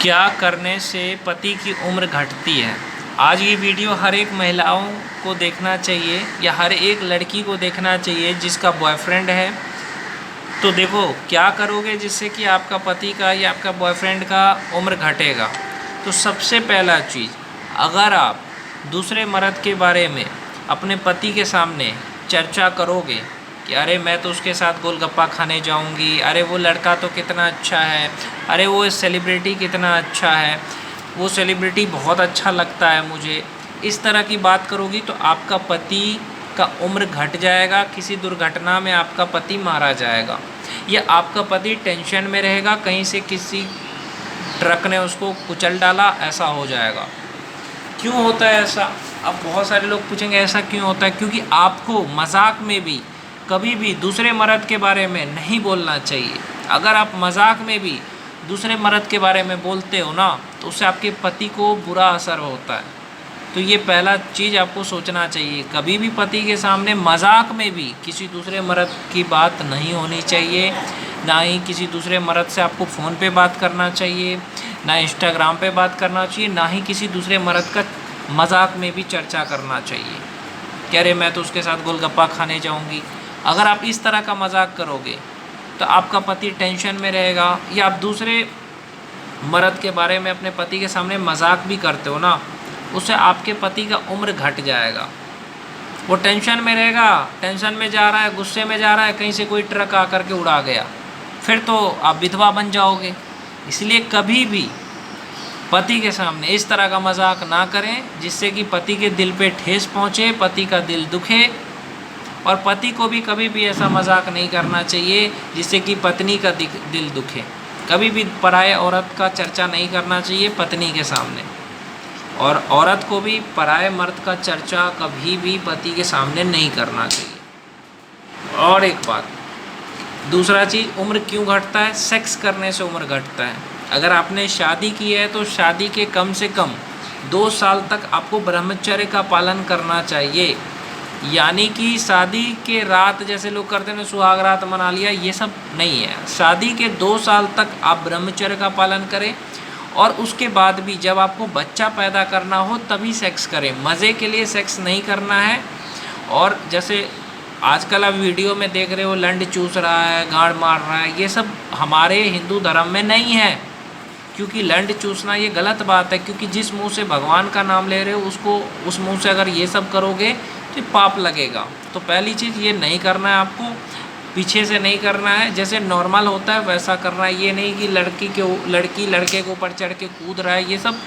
क्या करने से पति की उम्र घटती है। आज ये वीडियो हर एक महिलाओं को देखना चाहिए या हर एक लड़की को देखना चाहिए जिसका बॉयफ्रेंड है। तो देखो क्या करोगे जिससे कि आपका पति का या आपका बॉयफ्रेंड का उम्र घटेगा। तो सबसे पहला चीज़, अगर आप दूसरे मर्द के बारे में अपने पति के सामने चर्चा करोगे कि अरे मैं तो उसके साथ गोलगप्पा खाने जाऊंगी, अरे वो लड़का तो कितना अच्छा है, अरे वो सेलिब्रिटी कितना अच्छा है, वो सेलिब्रिटी बहुत अच्छा लगता है मुझे, इस तरह की बात करोगी तो आपका पति का उम्र घट जाएगा। किसी दुर्घटना में आपका पति मारा जाएगा या आपका पति टेंशन में रहेगा, कहीं से किसी ट्रक ने उसको कुचल डाला, ऐसा हो जाएगा। क्यों होता है ऐसा? अब बहुत सारे लोग पूछेंगे ऐसा क्यों होता है। क्योंकि आपको मजाक में भी कभी भी दूसरे मर्द के बारे में नहीं बोलना चाहिए। अगर आप मजाक में भी दूसरे मर्द के बारे में बोलते हो ना, तो उससे आपके पति को बुरा असर होता है। तो ये पहला चीज़ आपको सोचना चाहिए, कभी भी पति के सामने मजाक में भी किसी दूसरे मर्द की बात नहीं होनी चाहिए। ना ही किसी दूसरे मर्द से आपको फ़ोन पे बात करना चाहिए, ना इंस्टाग्राम पे बात करना चाहिए, ना ही किसी दूसरे मर्द का मजाक में भी चर्चा करना चाहिए कि अरे मैं तो उसके साथ गोलगप्पा खाने जाऊंगी। अगर आप इस तरह का मजाक करोगे तो आपका पति टेंशन में रहेगा। या आप दूसरे मर्द के बारे में अपने पति के सामने मजाक भी करते हो ना, उससे आपके पति का उम्र घट जाएगा। वो टेंशन में रहेगा, टेंशन में जा रहा है, गुस्से में जा रहा है, कहीं से कोई ट्रक आकर के उड़ा गया, फिर तो आप विधवा बन जाओगे। इसलिए कभी भी पति के सामने इस तरह का मजाक ना करें जिससे कि पति के दिल पे ठेस पहुँचे, पति का दिल दुखे। और पति को भी कभी भी ऐसा मजाक नहीं करना चाहिए जिससे कि पत्नी का दिल दुखे। कभी भी पराये औरत का चर्चा नहीं करना चाहिए पत्नी के सामने, और औरत को भी पराये मर्द का चर्चा कभी भी पति के सामने नहीं करना चाहिए। और एक बात, दूसरा चीज़, उम्र क्यों घटता है? सेक्स करने से उम्र घटता है। अगर आपने शादी की है तो शादी के कम से कम 2 साल तक आपको ब्रह्मचर्य का पालन करना चाहिए। यानी कि शादी के रात जैसे लोग करते हैं सुहाग रात मना लिया, ये सब नहीं है। शादी के 2 साल तक आप ब्रह्मचर्य का पालन करें, और उसके बाद भी जब आपको बच्चा पैदा करना हो तभी सेक्स करें। मज़े के लिए सेक्स नहीं करना है। और जैसे आजकल आप वीडियो में देख रहे हो लंड चूस रहा है, गाड़ मार रहा है, ये सब हमारे हिंदू धर्म में नहीं है। क्योंकि लंड चूसना ये गलत बात है, क्योंकि जिस मुंह से भगवान का नाम ले रहे हो उसको उस मुंह से अगर ये सब करोगे तो पाप लगेगा। तो पहली चीज़ ये नहीं करना है आपको, पीछे से नहीं करना है, जैसे नॉर्मल होता है वैसा करना है। ये नहीं कि लड़की लड़के के ऊपर चढ़ के कूद रहा है। ये सब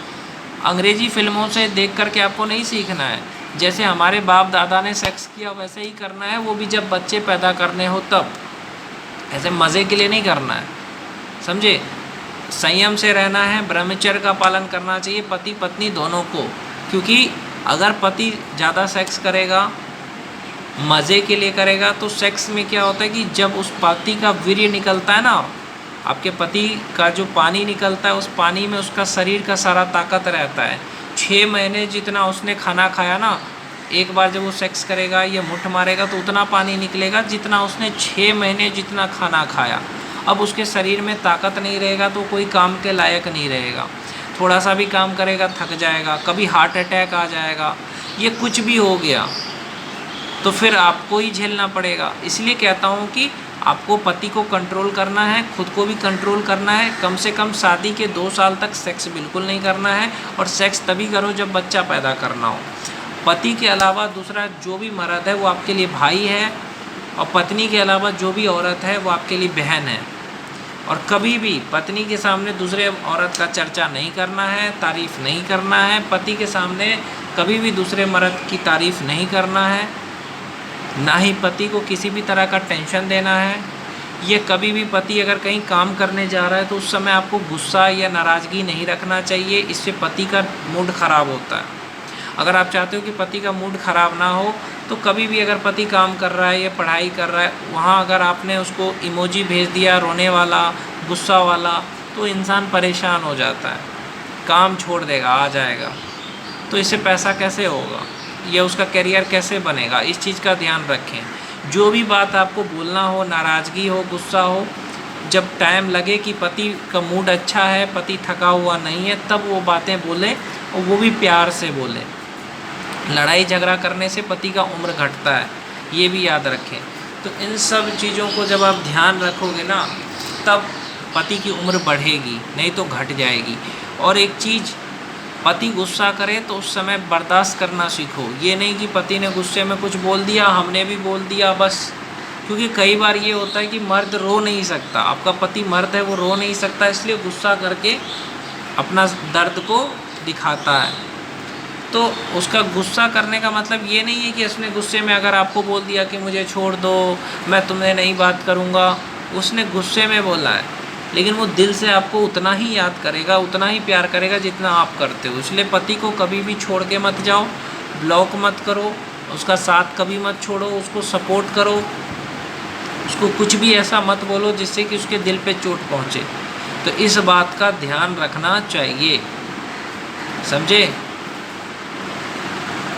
अंग्रेजी फिल्मों से देख करके आपको नहीं सीखना है। जैसे हमारे बाप दादा ने सेक्स किया वैसे ही करना है, वो भी जब बच्चे पैदा करने हो तब। ऐसे मज़े के लिए नहीं करना है, समझे। संयम से रहना है, ब्रह्मचर्य का पालन करना चाहिए पति पत्नी दोनों को। क्योंकि अगर पति ज़्यादा सेक्स करेगा, मज़े के लिए करेगा, तो सेक्स में क्या होता है कि जब उस पति का वीर्य निकलता है ना, आपके पति का जो पानी निकलता है, उस पानी में उसका शरीर का सारा ताकत रहता है। 6 महीने जितना उसने खाना खाया ना, एक बार जब वो सेक्स करेगा या मुट्ठ मारेगा तो उतना पानी निकलेगा जितना उसने 6 महीने जितना खाना खाया। अब उसके शरीर में ताकत नहीं रहेगा तो कोई काम के लायक नहीं रहेगा। थोड़ा सा भी काम करेगा थक जाएगा, कभी हार्ट अटैक आ जाएगा, ये कुछ भी हो गया तो फिर आपको ही झेलना पड़ेगा। इसलिए कहता हूँ कि आपको पति को कंट्रोल करना है, खुद को भी कंट्रोल करना है। कम से कम शादी के 2 साल तक सेक्स बिल्कुल नहीं करना है, और सेक्स तभी करो जब बच्चा पैदा करना हो। पति के अलावा दूसरा जो भी मर्द है वो आपके लिए भाई है, और पत्नी के अलावा जो भी औरत है वो आपके लिए बहन है। और कभी भी पत्नी के सामने दूसरे औरत का चर्चा नहीं करना है, तारीफ़ नहीं करना है। पति के सामने कभी भी दूसरे मर्द की तारीफ़ नहीं करना है, ना ही पति को किसी भी तरह का टेंशन देना है। ये कभी भी पति अगर कहीं काम करने जा रहा है तो उस समय आपको गुस्सा या नाराज़गी नहीं रखना चाहिए, इससे पति का मूड ख़राब होता है। अगर आप चाहते हो कि पति का मूड ख़राब ना हो तो कभी भी अगर पति काम कर रहा है या पढ़ाई कर रहा है, वहाँ अगर आपने उसको इमोजी भेज दिया रोने वाला, गुस्सा वाला, तो इंसान परेशान हो जाता है, काम छोड़ देगा, आ जाएगा। तो इससे पैसा कैसे होगा या उसका करियर कैसे बनेगा? इस चीज़ का ध्यान रखें। जो भी बात आपको बोलना हो, नाराज़गी हो, गुस्सा हो, जब टाइम लगे कि पति का मूड अच्छा है, पति थका हुआ नहीं है, तब वो बातें बोले और वो भी प्यार से बोले। लड़ाई झगड़ा करने से पति का उम्र घटता है, ये भी याद रखें। तो इन सब चीज़ों को जब आप ध्यान रखोगे ना, तब पति की उम्र बढ़ेगी, नहीं तो घट जाएगी। और एक चीज़, पति गुस्सा करे तो उस समय बर्दाश्त करना सीखो। ये नहीं कि पति ने गुस्से में कुछ बोल दिया, हमने भी बोल दिया बस। क्योंकि कई बार ये होता है कि मर्द रो नहीं सकता, आपका पति मर्द है, वो रो नहीं सकता, इसलिए गुस्सा करके अपना दर्द को दिखाता है। तो उसका गुस्सा करने का मतलब ये नहीं है कि उसने गुस्से में अगर आपको बोल दिया कि मुझे छोड़ दो, मैं तुमसे नहीं बात करूँगा, उसने गुस्से में बोला है, लेकिन वो दिल से आपको उतना ही याद करेगा, उतना ही प्यार करेगा जितना आप करते हो। इसलिए पति को कभी भी छोड़ के मत जाओ, ब्लॉक मत करो, उसका साथ कभी मत छोड़ो, उसको सपोर्ट करो, उसको कुछ भी ऐसा मत बोलो जिससे कि उसके दिल पे चोट पहुँचे। तो इस बात का ध्यान रखना चाहिए, समझे।